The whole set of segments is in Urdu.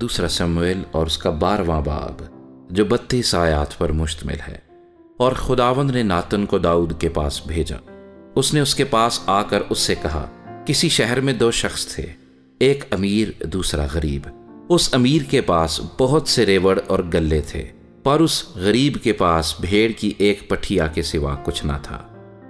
دوسرا سمویل اور اس کا 12واں باب جو 32 آیات پر مشتمل ہے۔ اور خداوند نے ناتن کو داؤد کے پاس بھیجا۔ اس نے اس کے پاس آ کر اس سے کہا، کسی شہر میں 2 شخص تھے، ایک امیر دوسرا غریب۔ اس امیر کے پاس بہت سے ریوڑ اور گلے تھے، پر اس غریب کے پاس بھیڑ کی ایک پٹھیا کے سوا کچھ نہ تھا،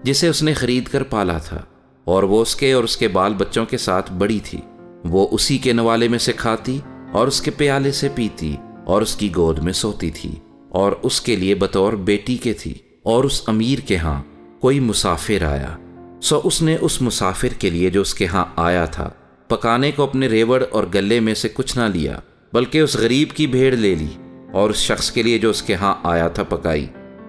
جسے اس نے خرید کر پالا تھا، اور وہ اس کے اور اس کے بال بچوں کے ساتھ بڑی تھی۔ وہ اسی کے نوالے میں سے کھاتی اور اس کے پیالے سے پیتی اور اس کی گود میں سوتی تھی، اور اس کے لیے بطور بیٹی کے تھی۔ اور اس امیر کے ہاں کوئی مسافر آیا، سو اس نے اس مسافر کے لیے جو اس کے ہاں آیا تھا پکانے کو اپنے ریوڑ اور گلے میں سے کچھ نہ لیا، بلکہ اس غریب کی بھیڑ لے لی اور اس شخص کے لیے جو اس کے ہاں آیا تھا پکائی۔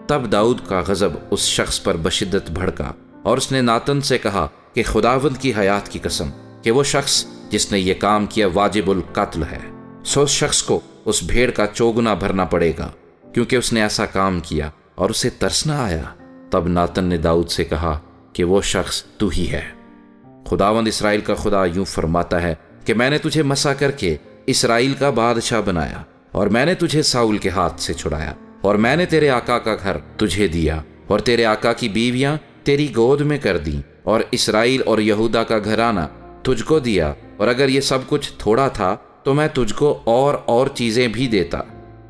تب داؤد کا غضب اس شخص پر بشدت بھڑکا، اور اس نے ناتن سے کہا کہ خداوند کی حیات کی قسم کہ وہ شخص جس نے یہ کام کیا واجب القتل ہے، سو اس شخص کو اس بھیڑ کا چوگنا بھرنا پڑے گا، کیونکہ اس نے ایسا کام کیا اور اسے ترس نہ آیا۔ تب ناتن نے داؤد سے کہا کہ وہ شخص تو ہی ہے۔ خداوند اسرائیل کا خدا یوں فرماتا ہے کہ میں نے تجھے مسا کر کے اسرائیل کا بادشاہ بنایا، اور میں نے تجھے ساؤل کے ہاتھ سے چھڑایا، اور میں نے تیرے آقا کا گھر تجھے دیا، اور تیرے آقا کی بیویاں تیری گود میں کر دیں، اور اسرائیل اور یہودا کا گھرانہ تجھ کو دیا۔ اور اگر یہ سب کچھ تھوڑا تھا تو میں تجھ کو اور چیزیں بھی دیتا،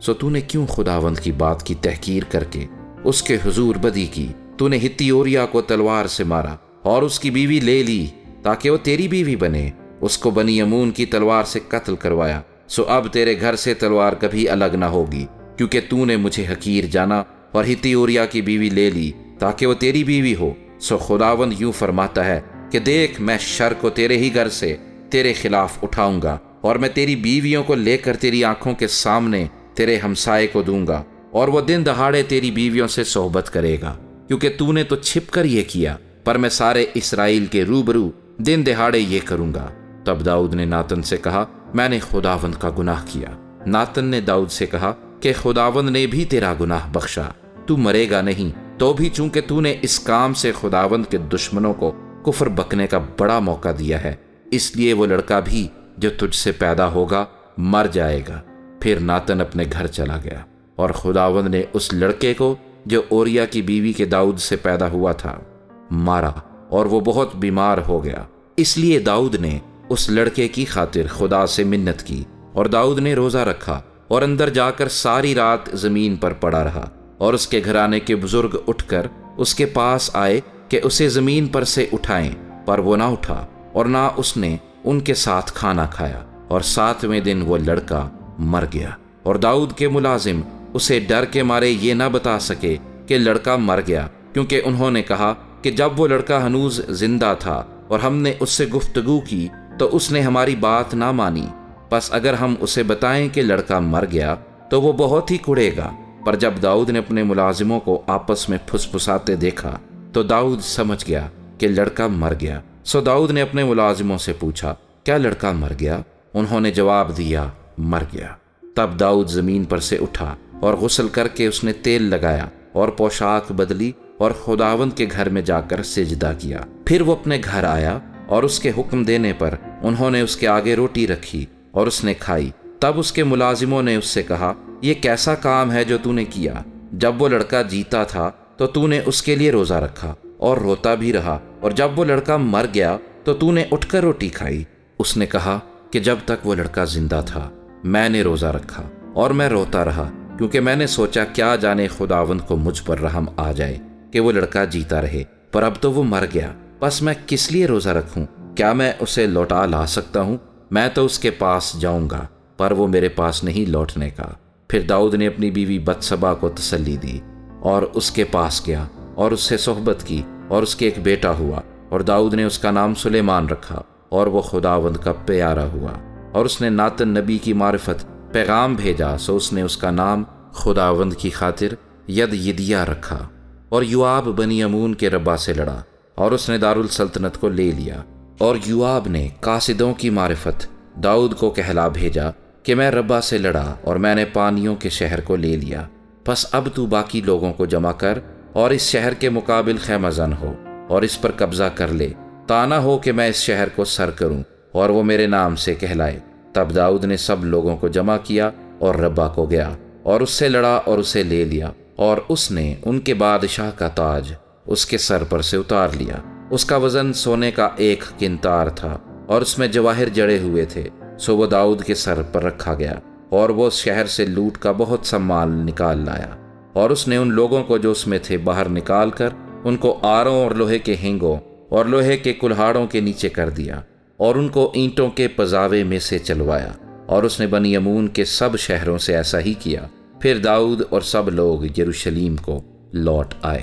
سو تو نے کیوں خداوند کی بات کی تحقیر کر کے اس کے حضور بدی کی؟ تو نے ہتی اوریا کو تلوار سے مارا اور اس کی بیوی لے لی تاکہ وہ تیری بیوی بنے، اس کو بنی امون کی تلوار سے قتل کروایا۔ سو اب تیرے گھر سے تلوار کبھی الگ نہ ہوگی، کیونکہ تو نے مجھے حقیر جانا اور ہتی اوریا کی بیوی لے لی تاکہ وہ تیری بیوی ہو۔ سو خداوند یوں فرماتا ہے کہ دیکھ، میں شر کو تیرے ہی گھر سے تیرے خلاف اٹھاؤں گا، اور میں تیری بیویوں کو لے کر تیری آنکھوں کے سامنے تیرے ہمسائے کو دوں گا، اور وہ دن دہاڑے تیری بیویوں سے صحبت کرے گا، کیونکہ تو نے تو چھپ کر یہ کیا، پر میں سارے اسرائیل کے روبرو دن دہاڑے یہ کروں گا۔ تب داؤد نے ناتن سے کہا، میں نے خداوند کا گناہ کیا۔ ناتن نے داؤد سے کہا کہ خداوند نے بھی تیرا گناہ بخشا، تو مرے گا نہیں، تو بھی چونکہ تو نے اس کام سے خداوند کے دشمنوں کو کفر بکنے کا بڑا موقع دیا ہے، اس لیے وہ لڑکا بھی جو تجھ سے پیدا ہوگا مر جائے گا۔ پھر ناتن اپنے گھر چلا گیا، اور خداوند نے اس لڑکے کو جو اوریا کی بیوی کے داؤد سے پیدا ہوا تھا مارا، اور وہ بہت بیمار ہو گیا۔ اس لیے داؤد نے اس لڑکے کی خاطر خدا سے منت کی، اور داؤد نے روزہ رکھا اور اندر جا کر ساری رات زمین پر پڑا رہا، اور اس کے گھرانے کے بزرگ اٹھ کر اس کے پاس آئے کہ اسے زمین پر سے اٹھائیں، پر وہ نہ اٹھا، اور نہ اس نے ان کے ساتھ کھانا کھایا، اور 7ویں دن وہ لڑکا مر گیا۔ اور داؤد کے ملازم اسے ڈر کے مارے یہ نہ بتا سکے کہ لڑکا مر گیا، کیونکہ انہوں نے کہا کہ جب وہ لڑکا ہنوز زندہ تھا اور ہم نے اس سے گفتگو کی تو اس نے ہماری بات نہ مانی، پس اگر ہم اسے بتائیں کہ لڑکا مر گیا تو وہ بہت ہی کڑے گا۔ پر جب داؤد نے اپنے ملازموں کو آپس میں پھسپھساتے دیکھا تو داؤد سمجھ گیا کہ لڑکا مر گیا۔ سو داؤد نے اپنے ملازموں سے پوچھا، کیا لڑکا مر گیا؟ انہوں نے جواب دیا، مر گیا۔ تب داؤد زمین پر سے اٹھا اور غسل کر کے اس نے تیل لگایا اور پوشاک بدلی، اور خداوند کے گھر میں جا کر سجدہ کیا۔ پھر وہ اپنے گھر آیا، اور اس کے حکم دینے پر انہوں نے اس کے آگے روٹی رکھی اور اس نے کھائی۔ تب اس کے ملازموں نے اس سے کہا، یہ کیسا کام ہے جو تو نے کیا؟ جب وہ لڑکا جیتا تھا تو تو نے اس کے لیے روزہ رکھا اور روتا بھی رہا، اور جب وہ لڑکا مر گیا تو تو نے اٹھ کر روٹی کھائی۔ اس نے کہا کہ جب تک وہ لڑکا زندہ تھا میں نے روزہ رکھا اور میں روتا رہا، کیونکہ میں نے سوچا کیا جانے خداوند کو مجھ پر رحم آ جائے کہ وہ لڑکا جیتا رہے، پر اب تو وہ مر گیا، بس میں کس لیے روزہ رکھوں؟ کیا میں اسے لوٹا لا سکتا ہوں؟ میں تو اس کے پاس جاؤں گا، پر وہ میرے پاس نہیں لوٹنے کا۔ پھر داؤد نے اپنی بیوی بتسبا کو تسلی دی اور اس کے پاس گیا اور اس سے صحبت کی، اور اس کے ایک بیٹا ہوا، اور داؤد نے اس کا نام سلیمان رکھا، اور وہ خداوند کا پیارا ہوا۔ اور اس نے ناتن نبی کی معرفت پیغام بھیجا، سو اس نے اس کا نام خداوند کی خاطر یدیا رکھا۔ اور یوآب بنی امون کے ربا سے لڑا، اور اس نے دارالسلطنت کو لے لیا۔ اور یوآب نے قاصدوں کی معرفت داؤد کو کہلا بھیجا کہ میں ربا سے لڑا اور میں نے پانیوں کے شہر کو لے لیا، پس اب تو باقی لوگوں کو جمع کر اور اس شہر کے مقابل خیمہ زن ہو اور اس پر قبضہ کر لے، تا نہ ہو کہ میں اس شہر کو سر کروں اور وہ میرے نام سے کہلائے۔ تب داؤد نے سب لوگوں کو جمع کیا اور ربا کو گیا اور اس سے لڑا اور اسے لے لیا، اور اس نے ان کے بادشاہ کا تاج اس کے سر پر سے اتار لیا۔ اس کا وزن سونے کا 1 قنطار تھا اور اس میں جواہر جڑے ہوئے تھے، سو وہ داؤد کے سر پر رکھا گیا، اور وہ اس شہر سے لوٹ کا بہت سا مال نکال لایا۔ اور اس نے ان لوگوں کو جو اس میں تھے باہر نکال کر ان کو آروں اور لوہے کے ہینگوں اور لوہے کے کلہاڑوں کے نیچے کر دیا، اور ان کو اینٹوں کے پزاوے میں سے چلوایا۔ اور اس نے بنی امون کے سب شہروں سے ایسا ہی کیا۔ پھر داؤد اور سب لوگ یروشلیم کو لوٹ آئے۔